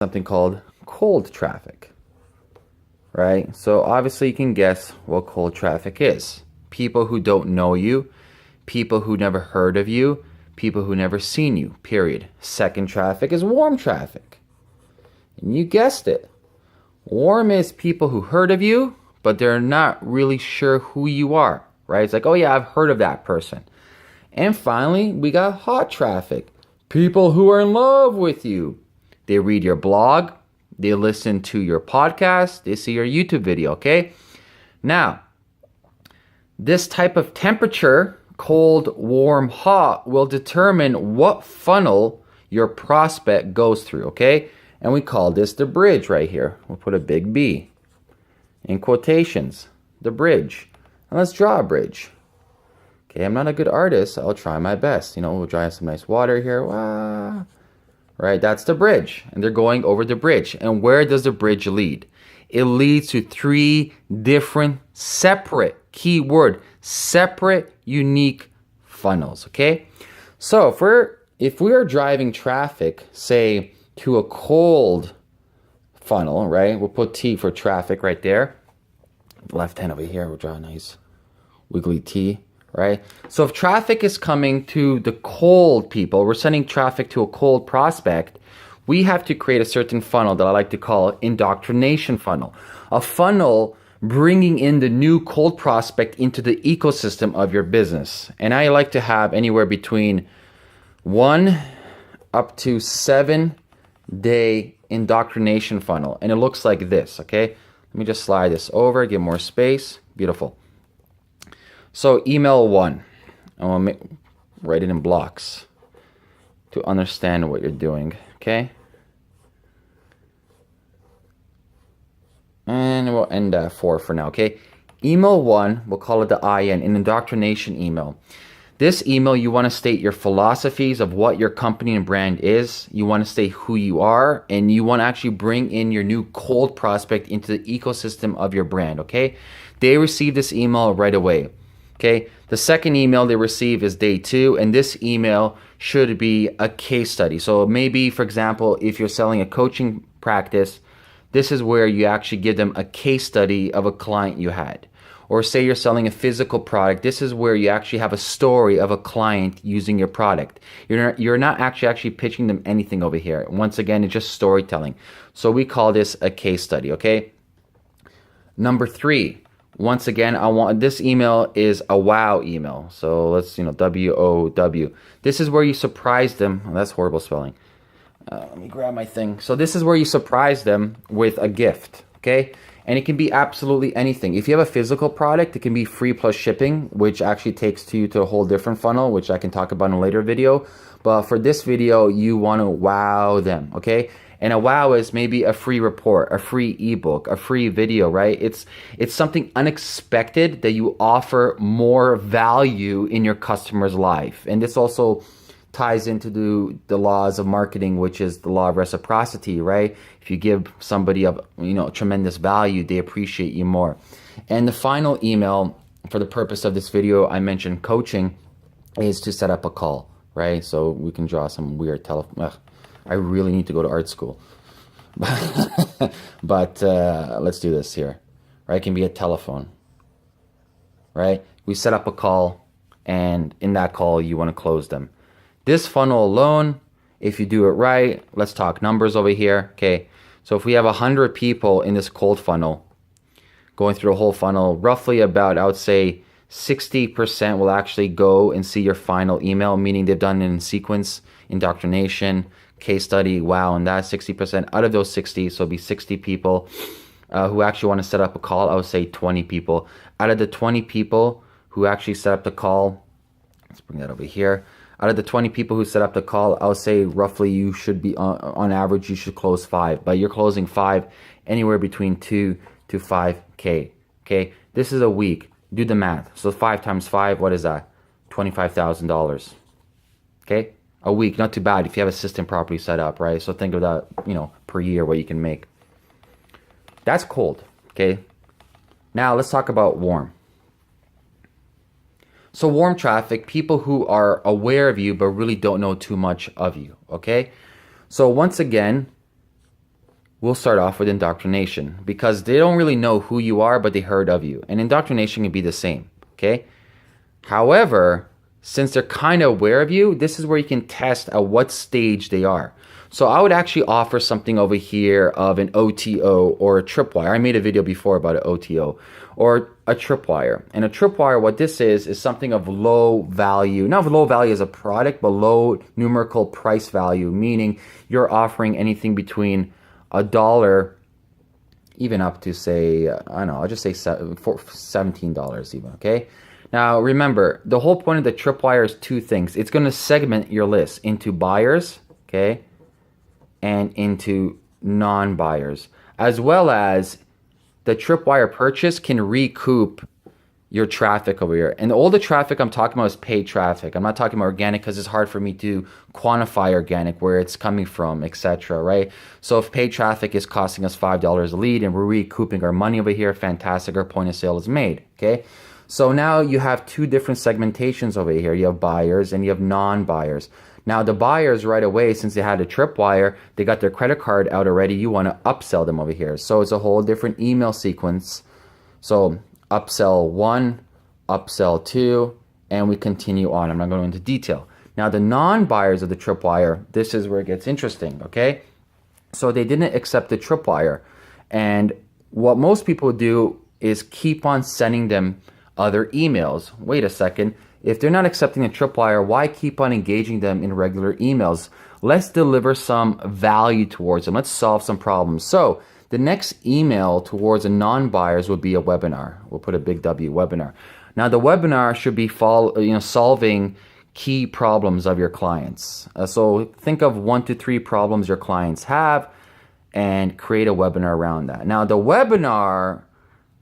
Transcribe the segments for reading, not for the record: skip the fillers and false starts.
something called cold traffic, right? So obviously you can guess what cold traffic is. People who don't know you, people who never heard of you, people who never seen you, period. Second traffic is warm traffic. And you guessed it. Warm is people who heard of you, but they're not really sure who you are, right? It's like, oh yeah, I've heard of that person. And finally, we got hot traffic. People who are in love with you. They read your blog, they listen to your podcast, they see your YouTube video, okay? Now, this type of temperature, cold, warm, hot, will determine what funnel your prospect goes through, okay? And we call this the bridge right here. We'll put a big B in quotations, the bridge. And let's draw a bridge. Okay, I'm not a good artist. I'll try my best. We'll dry some nice water here. Wow. Right, that's the bridge. And they're going over the bridge. And where does the bridge lead? It leads to 3 different separate, keyword, separate, unique funnels, okay? So if we are driving traffic, say, to a cold funnel, right? We'll put T for traffic right there. Left hand over here, we'll draw a nice wiggly T, right? So if traffic is coming to the cold people, we're sending traffic to a cold prospect, we have to create a certain funnel that I like to call indoctrination funnel. A funnel bringing in the new cold prospect into the ecosystem of your business. And I like to have anywhere between 1 up to 7-day indoctrination funnel. And it looks like this, okay? Let me just slide this over, give more space. Beautiful. So email 1, I want to write it in blocks to understand what you're doing, okay? And we'll end at 4 for now, okay? Email 1, we'll call it the IN, an indoctrination email. This email, you want to state your philosophies of what your company and brand is. You want to state who you are, and you want to actually bring in your new cold prospect into the ecosystem of your brand, okay? They receive this email right away, okay? The second email they receive is day 2, and this email should be a case study. So maybe, for example, if you're selling a coaching practice, this is where you actually give them a case study of a client you had. Or say you're selling a physical product, this is where you actually have a story of a client using your product. You're not actually pitching them anything over here. Once again, it's just storytelling. So we call this a case study, okay? Number 3, once again, this email is a wow email. So let's, WOW. This is where you surprise them. Oh, that's horrible spelling. Let me grab my thing. So this is where you surprise them with a gift, okay? And it can be absolutely anything. If you have a physical product, it can be free plus shipping, which actually takes you to a whole different funnel, which I can talk about in a later video. But for this video, you want to wow them, okay? And a wow is maybe a free report, a free ebook, a free video, right? It's something unexpected that you offer more value in your customer's life. And this also ties into the laws of marketing, which is the law of reciprocity, right? If you give somebody tremendous value, they appreciate you more. And the final email, for the purpose of this video, I mentioned coaching, is to set up a call, right? So we can draw some weird I really need to go to art school. But let's do this here, right? It can be a telephone, right? We set up a call, and in that call, you want to close them. This funnel alone, if you do it right, let's talk numbers over here, okay? So if we have 100 people in this cold funnel, going through a whole funnel, roughly about, I would say, 60% will actually go and see your final email, meaning they've done it in sequence, indoctrination, case study, wow, and that 60%. Out of those 60, so it'll be 60 people who actually want to set up a call, I would say 20 people. Out of the 20 people who actually set up the call, let's bring that over here. Out of the 20 people who set up the call, I would say roughly you should be, on average, you should close 5. But you're closing 5 anywhere between 2 to 5K, okay? This is a week. Do the math. So 5 times 5, what is that? $25,000, okay? A week, not too bad if you have a system properly set up, right? So think of that, per year, what you can make. That's cold, okay? Now let's talk about warm. So warm traffic, people who are aware of you but really don't know too much of you, okay? So once again, we'll start off with indoctrination because they don't really know who you are, but they heard of you. And indoctrination can be the same, okay? However, since they're kind of aware of you, this is where you can test at what stage they are. So I would actually offer something over here of an OTO or a tripwire. I made a video before about an OTO or a tripwire. And a tripwire, what this is something of low value. Not low value as a product, but low numerical price value, meaning you're offering anything between $1 even up to say, I don't know, I'll just say $17 even, okay? Now remember, the whole point of the tripwire is two things. It's going to segment your list into buyers, okay, and into non-buyers, as well as the tripwire purchase can recoup your traffic over here. And all the traffic I'm talking about is paid traffic. I'm not talking about organic because it's hard for me to quantify organic, where it's coming from, etc. Right? So if paid traffic is costing us $5 a lead and we're recouping our money over here, fantastic, our point of sale is made. Okay. So now you have two different segmentations over here. You have buyers and you have non-buyers. Now the buyers right away, since they had a tripwire, they got their credit card out already. You want to upsell them over here. So it's a whole different email sequence. So upsell 1, upsell 2, and we continue on. I'm not going into detail. Now the non-buyers of the tripwire, this is where it gets interesting, okay? So they didn't accept the tripwire. And what most people do is keep on sending them other emails. Wait a second. If they're not accepting a tripwire, why keep on engaging them in regular emails? Let's deliver some value towards them. Let's solve some problems. So the next email towards the non-buyers would be a webinar. We'll put a big W, webinar. Now the webinar should be solving key problems of your clients. So think of 1 to 3 problems your clients have and create a webinar around that. Now the webinar,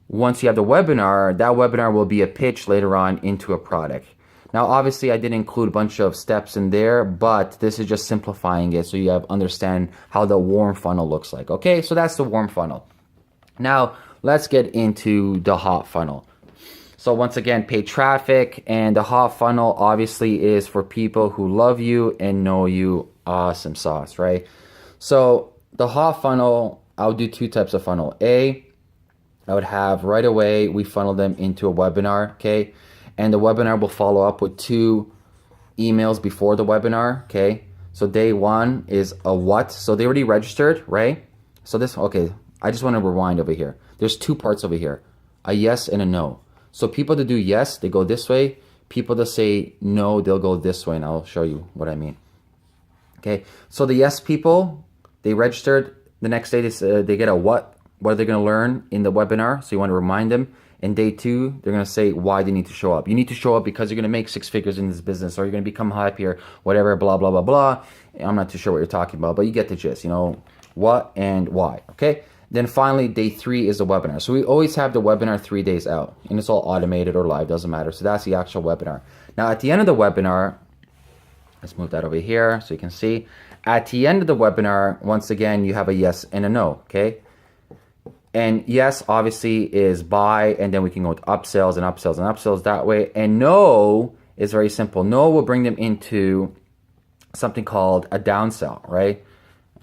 once you have the webinar, that webinar will be a pitch later on into a product. Now, obviously, I didn't include a bunch of steps in there, but this is just simplifying it so you understand how the warm funnel looks like. Okay, so that's the warm funnel. Now, let's get into the hot funnel. So once again, paid traffic, and the hot funnel obviously is for people who love you and know you. Awesome sauce, right? So the hot funnel, I'll do 2 types of funnel. I would have right away, we funnel them into a webinar, okay? And the webinar will follow up with 2 emails before the webinar, okay? So day 1 is a what? So they already registered, right? So this, okay, I just want to rewind over here. There's 2 parts over here, a yes and a no. So people that do yes, they go this way. People that say no, they'll go this way, and I'll show you what I mean. Okay, so the yes people, they registered. The next day, they get a what are they going to learn in the webinar? So you want to remind them. And day 2, they're going to say why they need to show up. You need to show up because you're going to make 6 figures in this business, or you're going to become happier, whatever, blah, blah, blah, blah. I'm not too sure what you're talking about, but you get the gist, what and why, okay? Then finally, day 3 is the webinar. So we always have the webinar 3 days out, and it's all automated or live, doesn't matter. So that's the actual webinar. Now, at the end of the webinar, let's move that over here so you can see. At the end of the webinar, once again, you have a yes and a no, okay? And yes, obviously, is buy, and then we can go with upsells and upsells and upsells that way. And no is very simple. No will bring them into something called a downsell, right?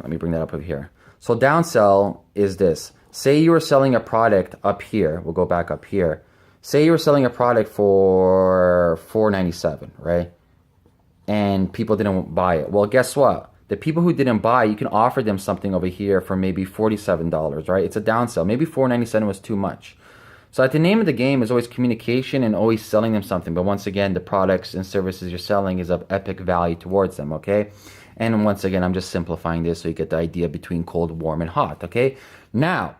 Let me bring that up over here. So downsell is this. Say you were selling a product up here. We'll go back up here. Say you were selling a product for $4.97, right? And people didn't buy it. Well, guess what? The people who didn't buy, you can offer them something over here for maybe $47, right? It's a downsell. Maybe $4.97 was too much. So at the name of the game is always communication and always selling them something. But once again, the products and services you're selling is of epic value towards them, okay? And once again, I'm just simplifying this so you get the idea between cold, warm, and hot, okay? Now,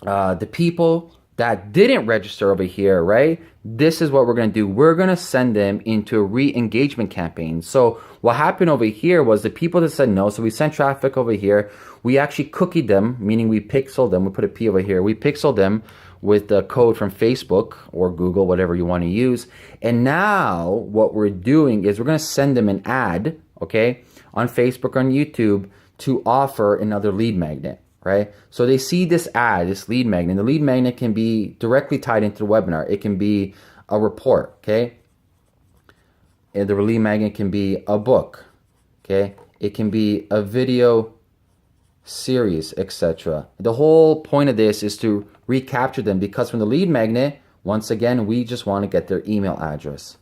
the people that didn't register over here, right? This is what we're going to do. We're going to send them into a re-engagement campaign. So what happened over here was the people that said no, so we sent traffic over here. We actually cookied them, meaning we pixeled them. We put a P over here. We pixeled them with the code from Facebook or Google, whatever you want to use. And now what we're doing is we're going to send them an ad, okay, on Facebook, on YouTube to offer another lead magnet. Right? So they see this ad, this lead magnet. The lead magnet can be directly tied into the webinar. It can be a report, okay? And the lead magnet can be a book, okay? It can be a video series, etc. The whole point of this is to recapture them, because from the lead magnet, once again, we just want to get their email address.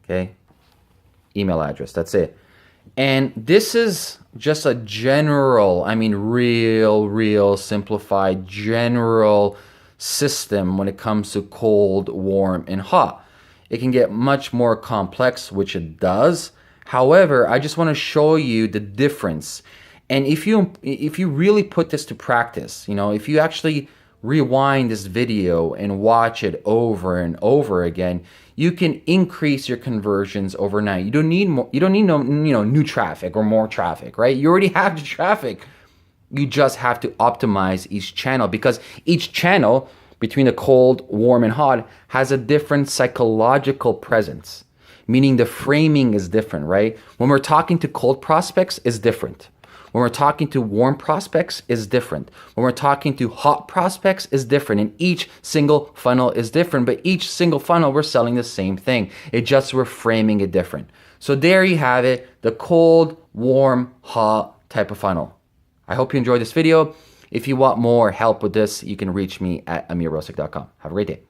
Okay? Email address, that's it. And this is just a general, I mean, real simplified general system when it comes to cold, warm, and hot. It can get much more complex, which it does. However, I just want to show you the difference. And if you really put this to practice, you know, if you actually rewind this video and watch it over and over again, you can increase your conversions overnight. You don't need more, you don't need no, new traffic or more traffic, right? You already have the traffic. You just have to optimize each channel, because each channel between the cold, warm, and hot has a different psychological presence, meaning the framing is different, right? When we're talking to cold prospects, it's different. When we're talking to warm prospects, is different. When we're talking to hot prospects, is different. And each single funnel is different, but each single funnel, we're selling the same thing. It just, we're framing it different. So there you have it, the cold, warm, hot type of funnel. I hope you enjoyed this video. If you want more help with this, you can reach me at amirrosick.com. Have a great day.